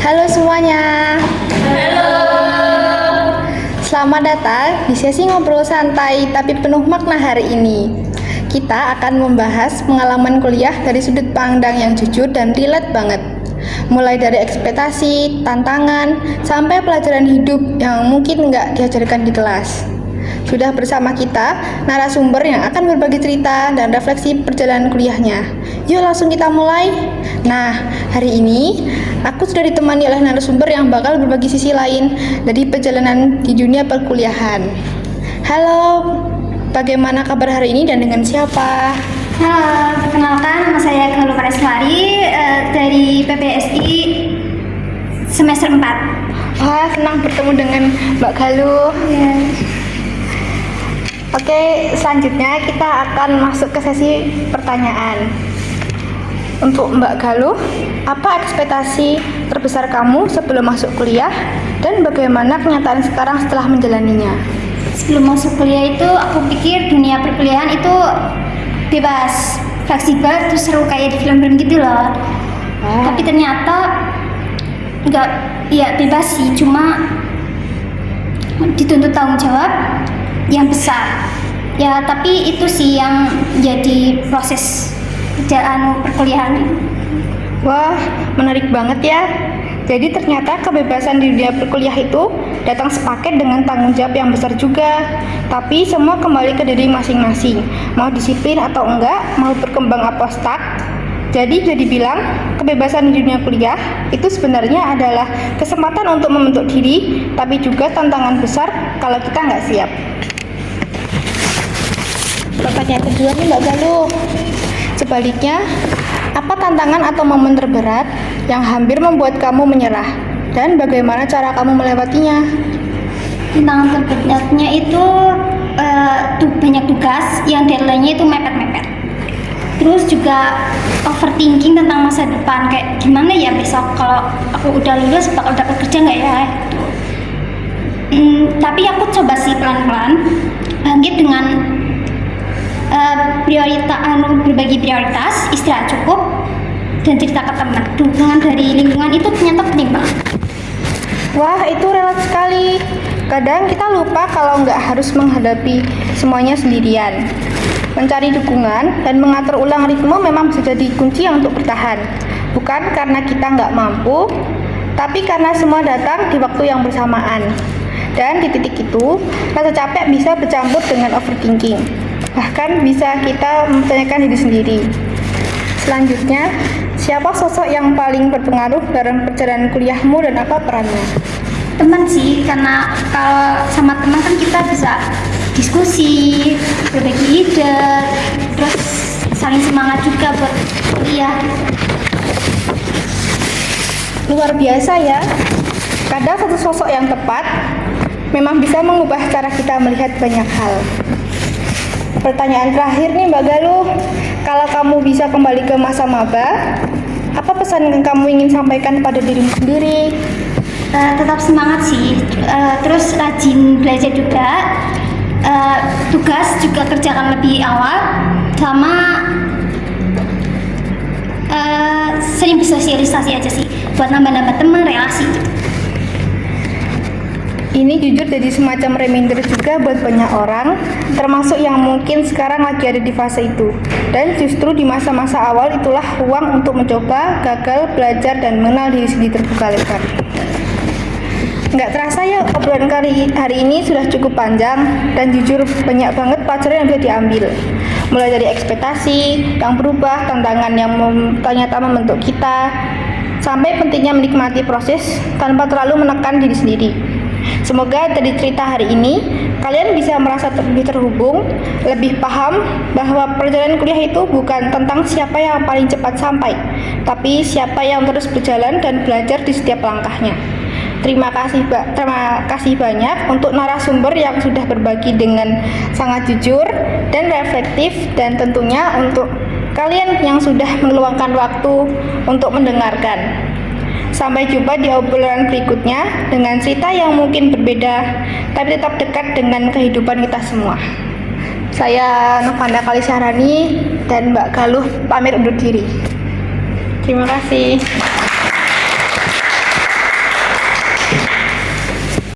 Halo semuanya. Halo. Selamat datang di sesi ngobrol santai tapi penuh makna hari ini. Kita akan membahas pengalaman kuliah dari sudut pandang yang jujur dan relate banget. Mulai dari ekspektasi, tantangan, sampai pelajaran hidup yang mungkin nggak diajarkan di kelas. Sudah bersama kita narasumber yang akan berbagi cerita dan refleksi perjalanan kuliahnya. Yuk langsung kita mulai. Nah, hari ini aku sudah ditemani oleh narasumber yang bakal berbagi sisi lain dari perjalanan di dunia perkuliahan. Halo, bagaimana kabar hari ini dan dengan siapa? Halo, perkenalkan nama saya Galuh Pareswari dari PPSI semester 4. Wah, senang bertemu dengan Mbak Galuh. Oke, selanjutnya kita akan masuk ke sesi pertanyaan. Untuk Mbak Galuh, apa ekspektasi terbesar kamu sebelum masuk kuliah dan bagaimana kenyataan sekarang setelah menjalaninya? Sebelum masuk kuliah itu aku pikir dunia perkuliahan itu bebas, fleksibel, terus seru kayak di film-film gitu loh. Tapi ternyata enggak, ya bebas sih, cuma dituntut tanggung jawab yang besar. Ya, tapi itu sih yang jadi proses perjalanan perkuliahan. Wah, menarik banget ya. Jadi ternyata kebebasan di dunia perkuliah itu datang sepaket dengan tanggung jawab yang besar juga. Tapi semua kembali ke diri masing-masing. Mau disiplin atau enggak, mau berkembang apa stuck. Jadi bisa dibilang kebebasan di dunia kuliah itu sebenarnya adalah kesempatan untuk membentuk diri, tapi juga tantangan besar kalau kita nggak siap. Pertanyaan kedua nih Mbak Galuh. Sebaliknya, apa tantangan atau momen terberat yang hampir membuat kamu menyerah? Dan bagaimana cara kamu melewatinya? Tantangan terberatnya itu banyak tugas yang deadline-nya itu mepet-mepet. Terus juga overthinking tentang masa depan, kayak gimana ya besok kalau aku udah lulus bakal dapat kerja nggak ya? Tapi aku coba sih pelan-pelan bangkit dengan berbagi prioritas, istirahat cukup, dan cerita ke teman. Dukungan dari lingkungan itu ternyata penting banget. Wah, itu relate sekali. Kadang kita lupa kalau nggak harus menghadapi semuanya sendirian. Mencari dukungan dan mengatur ulang ritme memang bisa jadi kunci untuk bertahan. Bukan karena kita nggak mampu, tapi karena semua datang di waktu yang bersamaan. Dan di titik itu, rasa capek bisa bercampur dengan overthinking. Bahkan bisa kita mempertanyakan diri sendiri. Selanjutnya, siapa sosok yang paling berpengaruh dalam perjalanan kuliahmu dan apa perannya? Teman sih, karena kalau sama teman kan kita bisa diskusi, berbagi ide, terus saling semangat juga buat kuliah. Luar biasa ya. Kadang satu sosok yang tepat memang bisa mengubah cara kita melihat banyak hal. Pertanyaan terakhir nih Mbak Galuh, kalau kamu bisa kembali ke masa maba, apa pesan yang kamu ingin sampaikan pada dirimu sendiri? Tetap semangat sih, terus rajin belajar juga, tugas juga kerjakan lebih awal, sama sering bersosialisasi aja sih, buat nambah-nambah teman, relasi gitu. Ini jujur jadi semacam reminder juga buat banyak orang, termasuk yang mungkin sekarang lagi ada di fase itu. Dan justru di masa-masa awal itulah ruang untuk mencoba, gagal, belajar, dan mengenal diri sendiri terbuka lebar. Nggak terasa ya, obrolan hari ini sudah cukup panjang, dan jujur banyak banget pelajaran yang bisa diambil. Mulai dari ekspektasi yang berubah, tantangan yang ternyata membentuk kita, sampai pentingnya menikmati proses tanpa terlalu menekan diri sendiri. Semoga dari cerita hari ini kalian bisa merasa lebih terhubung, lebih paham bahwa perjalanan kuliah itu bukan tentang siapa yang paling cepat sampai, tapi siapa yang terus berjalan dan belajar di setiap langkahnya. Terima kasih banyak untuk narasumber yang sudah berbagi dengan sangat jujur dan reflektif, dan tentunya untuk kalian yang sudah meluangkan waktu untuk mendengarkan. Sampai jumpa di obrolan berikutnya dengan cerita yang mungkin berbeda, tapi tetap dekat dengan kehidupan kita semua. Saya Novanda Kalisahrani dan Mbak Galuh pamit undur diri. Terima kasih.